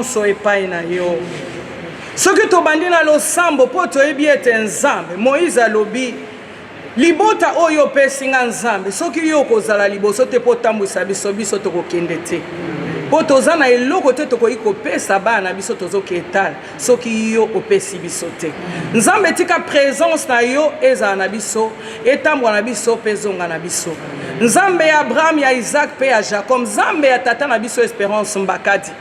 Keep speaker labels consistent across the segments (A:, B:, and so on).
A: nyonso epai na yo. Soki tobandi na losambo po toyebi ete Nzambe, Moïse alobi libota oyo pesi nga Nzambe, soki yo kozala liboso te po tambwisa biso biso tokokende te. Po toza na eloko te tokoki kopesa bana biso tozoketala soki yo opesi biso te. Nzambe tika présence na yo ezala na biso, etambwa na biso pe zonga na biso. Nzambe ya Abraham, ya Isaac pe ya Jacob, Nzambe ya tata na biso Espérance Mbakadi.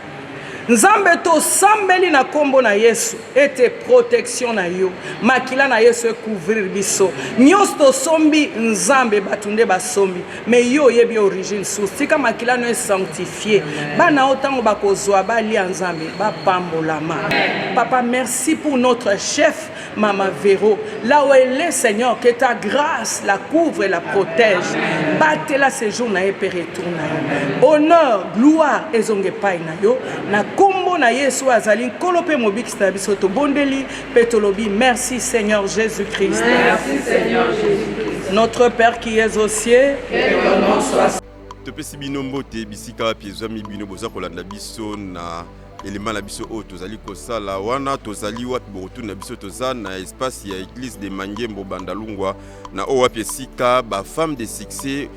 A: Nzambe to sambeli na kombo na Yesu ete protection na yo, makila na Yesu couvrir biso. Nyos to sombi Nzambe batunde basombi, mais yo yebi origine source. Tika makila no sanctifié. Bana otango bakozwa bali Nzambe ba pambolama. Papa, merci pour notre chef Maman Véro. Là où elle est, Seigneur, que ta grâce la couvre et la protège. Battez-la ces jours na epé retourne na yo. Honneur, gloire et zonge pai na yo. Na kombo na Yesu azali kolope mobiki sta biso to bondeli petolobi. Merci Seigneur Jésus-Christ.
B: Merci Seigneur Jésus-Christ.
A: Notre Père qui es aux cieux,
B: que ton nom soit.
C: Topesi bino mbote bisika piezami bino boza kolanda biso na élément la biso o tozali kosala wana tozali wapi borutu na biso toza na espace ya église de Mangembo Bandalungwa na o wapi esika ba femme de succès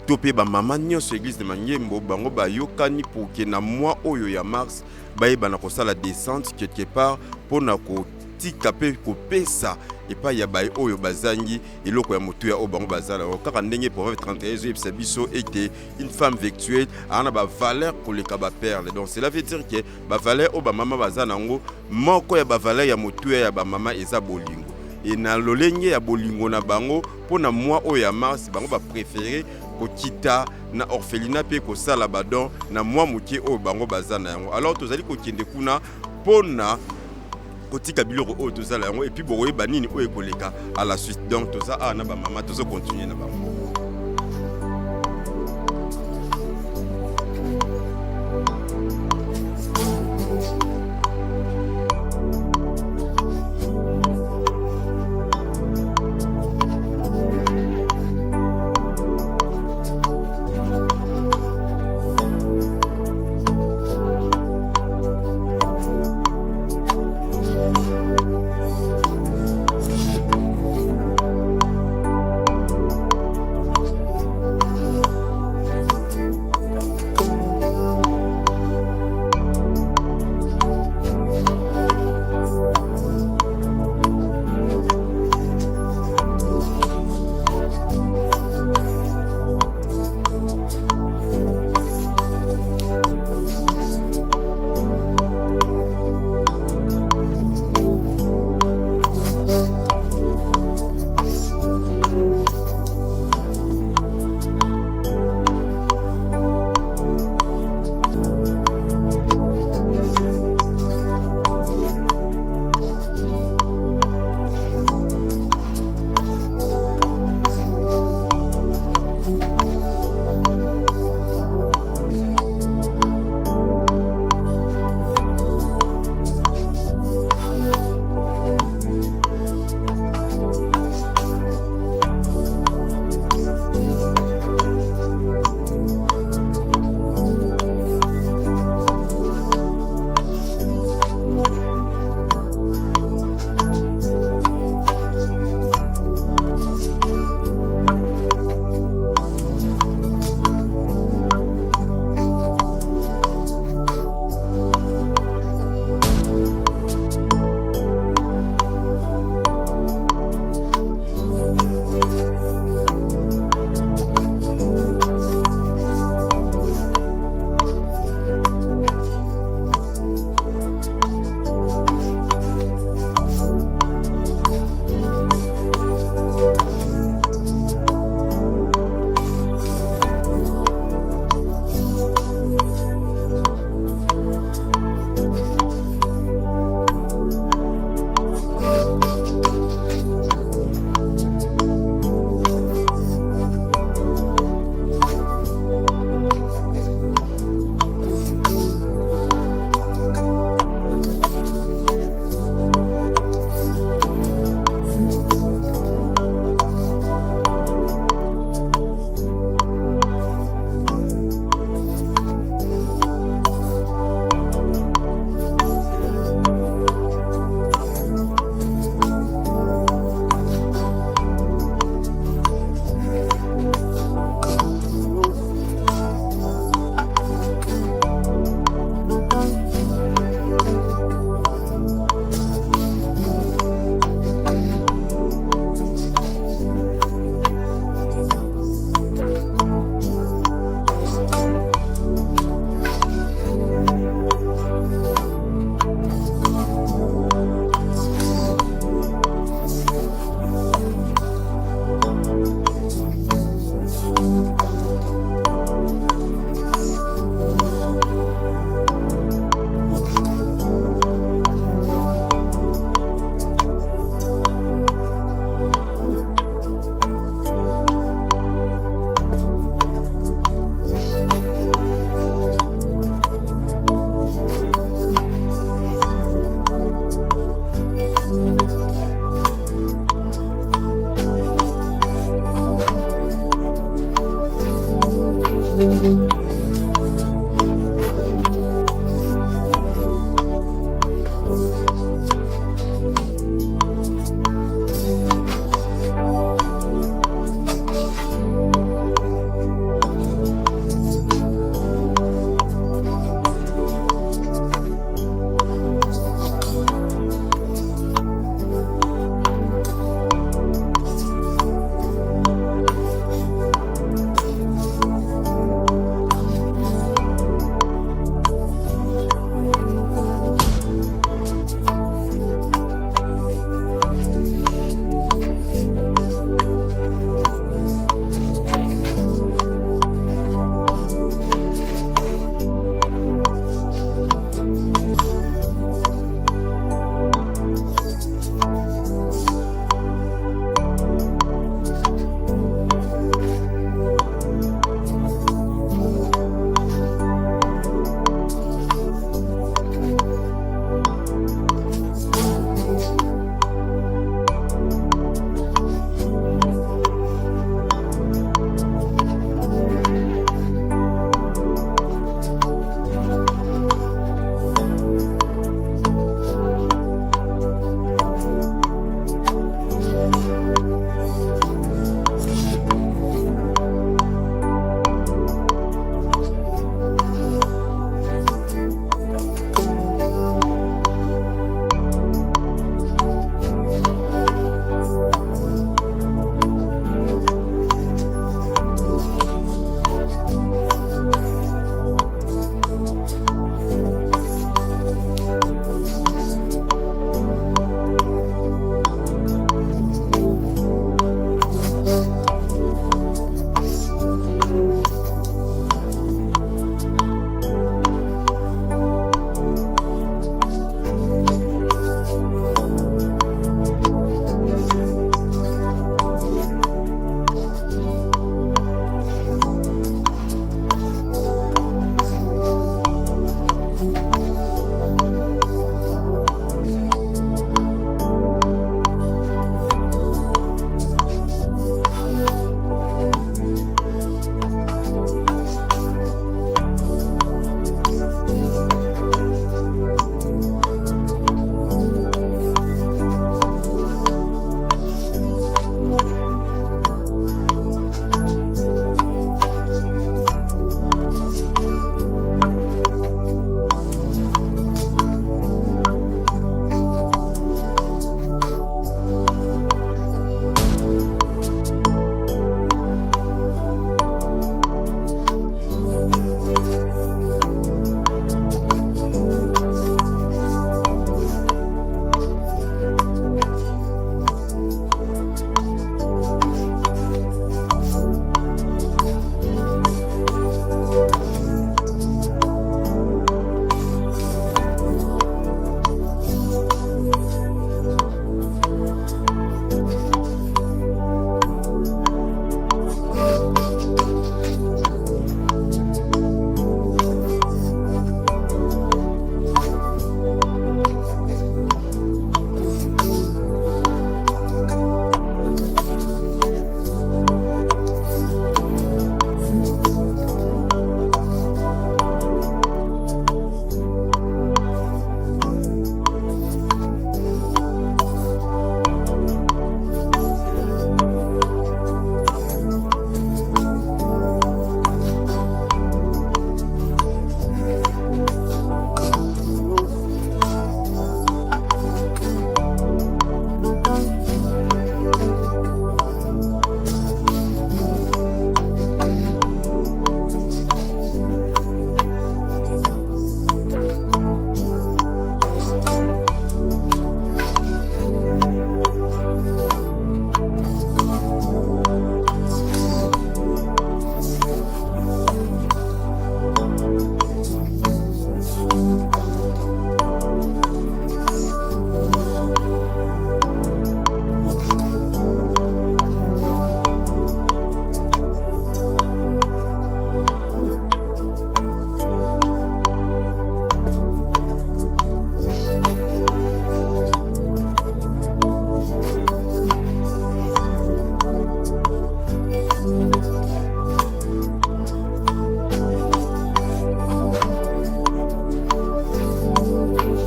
C: topé ba mama nyonso église de Mangembo bango bayokani pour que na mois oyo ya mars bayeba na kosala descente quelque part pona ko tika pe kopesa epa ya baye oyo bazangi eloko ya moto ya obango bazala kaka ndenge pour 31 et biso était une femme virtuelle ana ba valeur koleka ba perle. Donc cela veut dire que ba valeur o ba mama bazana ngo moko ya ba valeur ya moto ya ba mama eza bolingo et na lolenge ya bolingo na bango pona moi oyo ya mars bango ba préférer kokita na orphelinat pe ko sala badon na moi mokie oyo bango bazana yango. Alors tozali kokende kuna pona kotika biloko oyo tozala yango et puis boyeba nini oyo ekoleka à la suite. Donc toza na ba mama tozo continuer na bango.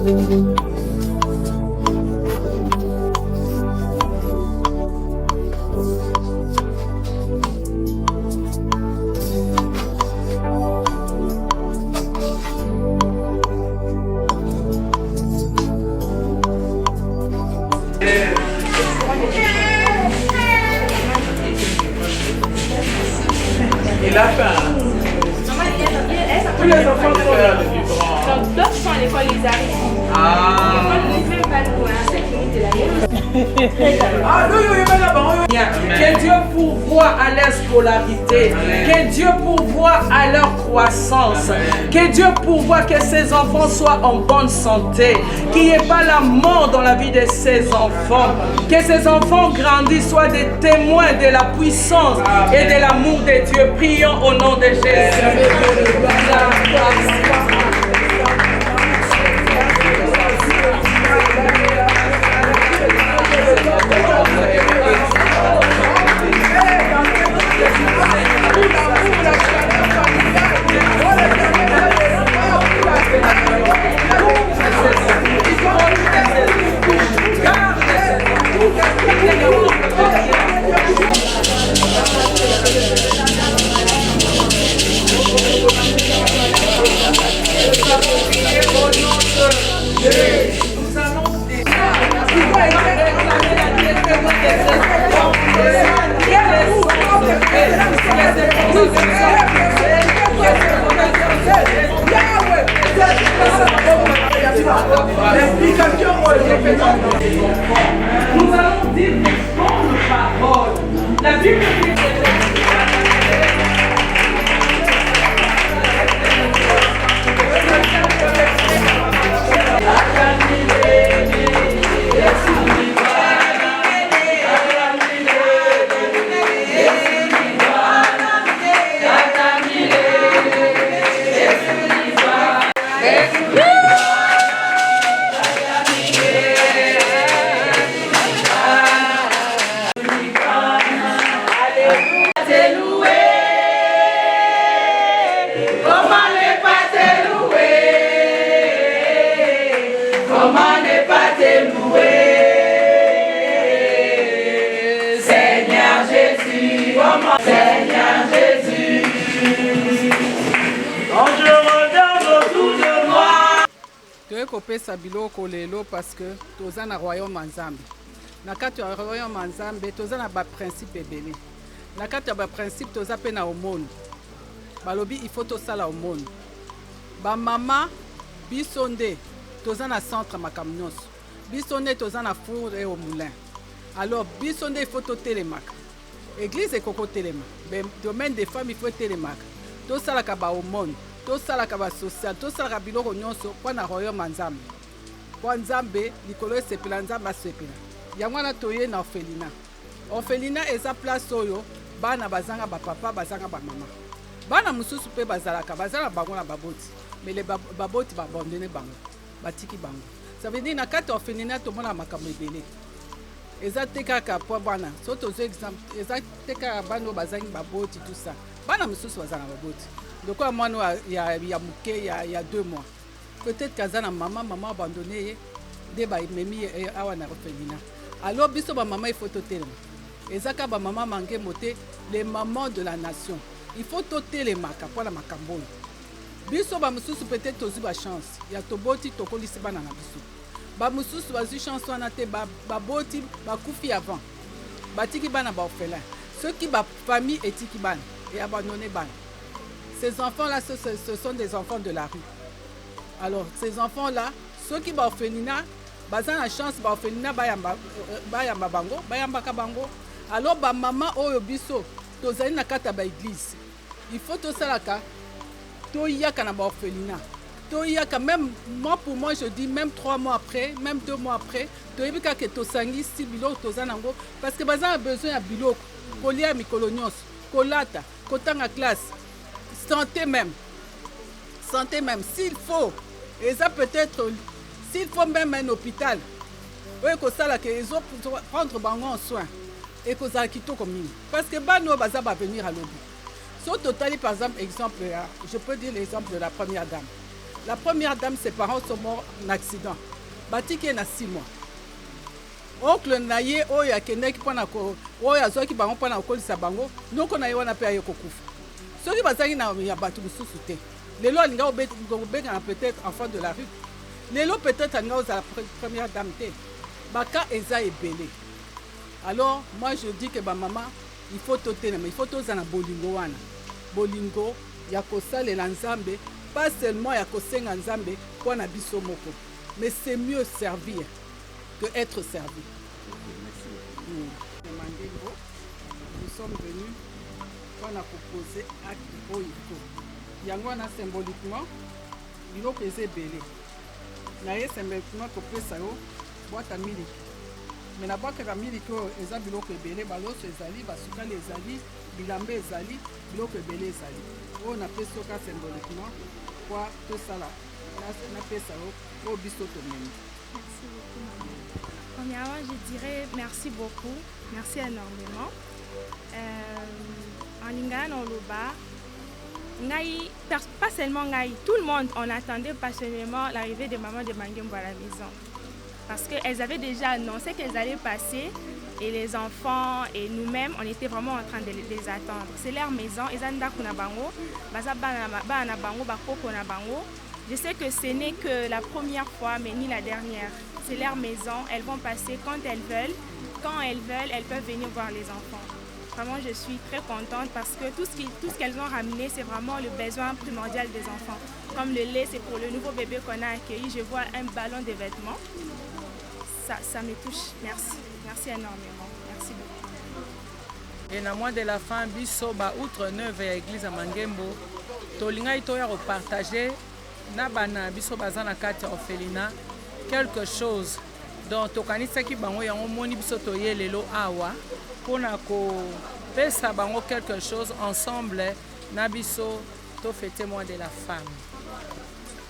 A: Il a faim. Tous les enfants sont là.
D: Donc d'autres sont à l'école les arrivent.
A: Ah.
D: L'école va nous à 5 minutes de la
A: Que Dieu pourvoie à leur scolarité, que Dieu pourvoie à leur croissance, que Dieu pourvoie que ces enfants soient en bonne santé, qu'il n'y ait pas la mort dans la vie de ces enfants, que ces enfants grandissent, soient des témoins de la puissance et de l'amour de Dieu. Prions au nom de Jésus. Nous allons dire des bonnes paroles. La Bible dit
E: kopesa biloko lelo parce que toza na royaume ya Nzambe. Na kati ya royaume ya Nzambe toza na ba principe ebele. Na kati ya ba principe toza pe na aumône. Balobi il faut tosala aumône. Ba mama biso nde toza na centre makambo nyonso. Biso nde toza na four et au moulin. Alors biso nde il faut totelemaka. Église ekoko telema. Domaine des femmes il faut telemaka. Tosalaka ba aumône. Tosalaka ba social, tosalaka biloko nyonso kwa na royaume ya Nzambe. Kwa Nzambe likolo esepela Nzambe asepela. Yango wana toye na orphelinat. Orphelinat eza place oyo bana bazanga ba papa bazanga ba mama. Bana mususu pe bazalaka bazala bango na baboti. Mais les baboti ba abandonné bango. Batiki bango. Ça veut dire na kati orphelinat to mona makambo ebele. Eza tekaka po bana. So tozo exemple, eza tekaka bana bazangi baboti tout ça. Bana mususu bazanga baboti. Donc à moi il y a 2 mois. Peut-être qu'azana maman abandonné des ba memi awana orphelinat. Alors biso ba maman il faut totelema. Ezaka ba maman mangue moté les mamans de la nation. Il faut totelema pour la makambo. Biso ba mususu peut-être tozi ba chance. Ya toboti tokolisi bana na biso. Ba mususu bazi chance wana te ba boti ba kufi avant. Batiki bana ba orphelin. Ceux qui ba famille etiki bana et abandonné bana. Ces enfants-là, ce sont des enfants de la rue. Alors, ces enfants-là, ceux qui sont orphelinat, ils ont la chance de orphelinat, bayamba bango. Alors, maman oyo biso, tozali na kata ba église. Il faut tout ça là, toyaka na orphelinat. Toyaka même moi pour moi je dis même 3 mois après, même 2 mois après, toyebika que tosangi si biloko tozanango parce que bazan a besoin ya biloko, kolia mikolo nyonso, kolata, kotanga classe. Santé même, s'il faut, et ça peut-être, s'il faut même un hôpital, oui, que ça là, qu'ils ont prendre bango en soin, et que ça quitte comme nous. Parce que bano baza va venir à l'objet. Sur total, par exemple, exemple, je peux dire l'exemple de la première dame. La première dame, ses parents sont morts en accident. Batiki na 6 mois. Oncle na ye oyo akendeki mpona oyo azwaki bango mpona kokolisa bango noko na ye wana mpe aye kokufa. Soki bazalaki na ya bato mosusu te. Lelo alinga obengana peut-être enfant de la rue. Lelo peut-être alinga ozala première dame te. Baka eza ebele. Alors moi je dis que ba maman il faut totenema, il faut tozana bolingo wana. Bolingo ya kosalela Nzambe, pas seulement ya kosenga Nzambe mpona biso moko. Mais c'est mieux servir que être servi. Nous sommes venus pour proposer acte Oiko. Yangwana symboliquement, il faut peser belé. Naye symboliquement que pesa yo boîte à miliki. Mais la boîte à miliki eza biloko ebele baloso ezali basuka ezali bilambe ezali biloko ebele ezali. On a peso ka symboliquement quoi tout ça là. Na pesa yo au biso to meni.
D: Merci beaucoup, maman. Premièrement, je dirais merci beaucoup, merci énormément. En Lingala, dans le bas, pas seulement Ngaï, tout le monde, on attendait passionnément l'arrivée de maman de Mangembo à la maison. Parce qu'elles avaient déjà annoncé qu'elles allaient passer et les enfants et nous-mêmes, on était vraiment en train de les attendre. C'est leur maison, je sais que ce n'est que la première fois, mais ni la dernière. C'est leur maison, elles vont passer quand elles veulent. Quand elles veulent, elles peuvent venir voir les enfants. Vraiment, je suis très contente parce que tout ce qu'elles ont ramené, c'est vraiment le besoin primordial des enfants. Comme le lait, c'est pour le nouveau bébé qu'on a accueilli. Je vois un ballon de vêtements. Ça me touche. Merci. Merci énormément. Merci beaucoup.
A: Et na mois de la fin, biso ba outre 9 à l'église à Mangembo, tolinga itoya repartager na bana biso bazana kati orphelinat quelque chose donc tokanisaki bango yango moni biso toye lelo awa pona ko pesa bango quelque chose ensemble na biso to fêter mois de la femme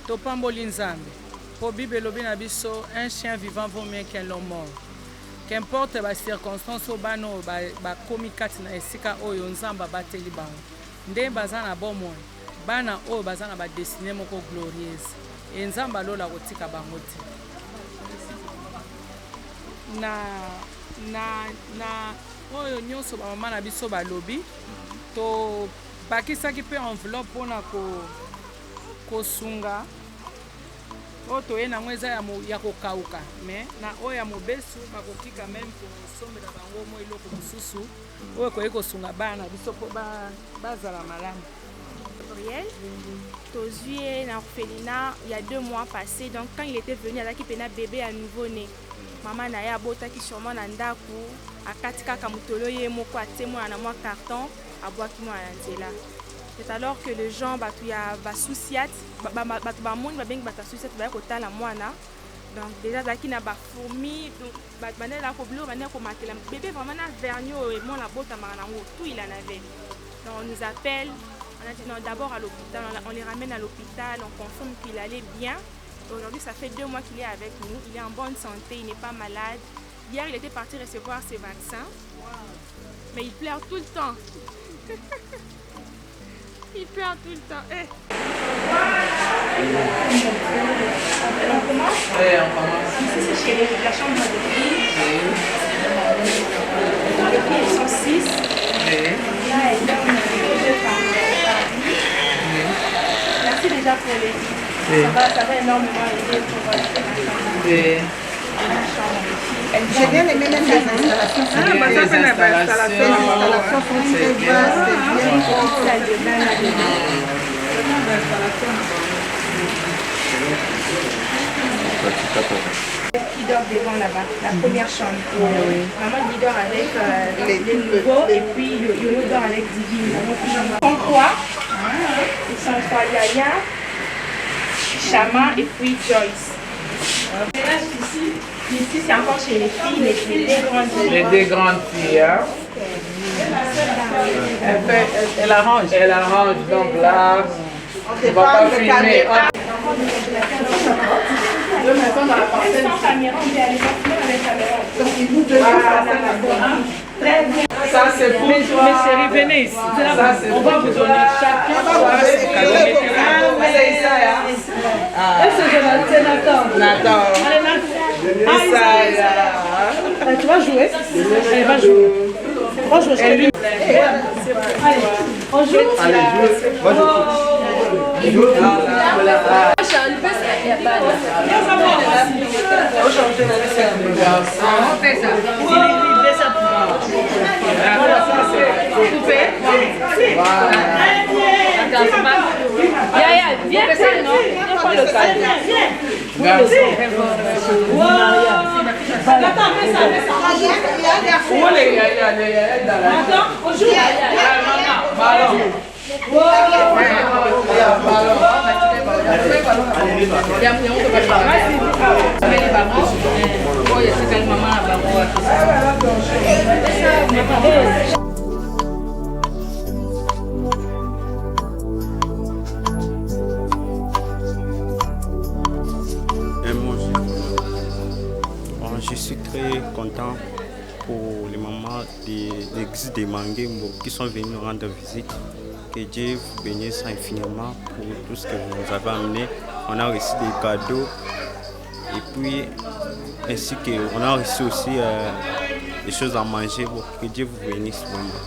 A: to pamboli Nzambe po Bible lobi na biso un chien vivant vaut mieux qu'un homme mort. Qu'importe les circonstances bano ba komi kati na esika oyo Nzamba bateli bango nde bazana bomoi bana oyo bazana ba destiné moko glorieuse et Nzamba lola kotika bango te na oyo nyonso ba mama na biso balobi to bakisaki pe enveloppe pona ko sunga oto ena mweza ya kokauka mais na oya mobesu bakotika même kosombela bango mo iloko mosusu oyo koye kosunga bana biso po bazala malamu.
D: Tozue na orphelinat il y a 2 mois passés, donc quand il était venu avec un bébé à nouveau-né, maman na ya bota ki sûrement na ndaku akatika kamutolo ye moko atemo na moi carton abwaki moi na nzela. C'est alors que les gens ba souciat ba monde ba beng ba souciat ba ko tala mwana. Donc déjà zaki na ba fourmi donc ba la ko blo ba na ko makela bébé vraiment na vernio et mon la bota marango tout il en avait. Donc on nous appelle, on a dit non d'abord à l'hôpital, on les ramène à l'hôpital, on confirme qu'il allait bien. Aujourd'hui ça fait 2 mois qu'il est avec nous, il est en bonne santé, il n'est pas malade. Hier il était parti recevoir ses vaccins. Mais il pleure tout le temps. Il pleure tout le temps. Eh. On commence?
B: Oui, on commence.
D: Ici, c'est chez la chambre de filles. Les filles, elles sont 6. Là, elles donnent 2 par vie. Merci déjà pour les filles. Ça va énormément aider pour la chambre de filles.
F: J'ai bien aimé même les installations. Les installations sont très vastes, c'est bien.
D: Qui dort devant là-bas, la première chambre. Maman qui dort avec les nouveaux et puis Yoyo dort avec Divine. Ils sont 3. Ils sont 3. Yaya, Chama et puis Joyce. Ici c'est encore chez les filles, les 2 grandes filles.
B: Les 2 grandes filles. Hein? Elle arrange, donc là, on va pas filmer.
D: Sans caméra, on peut aller voir avec caméra.
F: Donc ils vous donnent
D: Très bien.
B: Ça c'est pour
A: Mes
B: toi.
A: chéris, venez ici.
B: Ça c'est
A: On va vous donner chacun.
B: C'est ça.
F: Est-ce que Nathan?
B: Nathan.
F: Allez, Nathan. Tu vas jouer? Elle va jouer. On joue. Allez, on joue.
B: Allez, joue.
F: Viens, non? Viens prendre le cadeau. Attends, fais ça. Attends, on joue.
G: Je suis très content pour les mamans de l'église de Mangembo qui sont venues nous rendre visite. Que Dieu vous bénisse infiniment pour tout ce que vous nous avez amené. On a reçu des cadeaux et puis ainsi qu'on a reçu aussi des choses à manger. Que Dieu vous bénisse vraiment.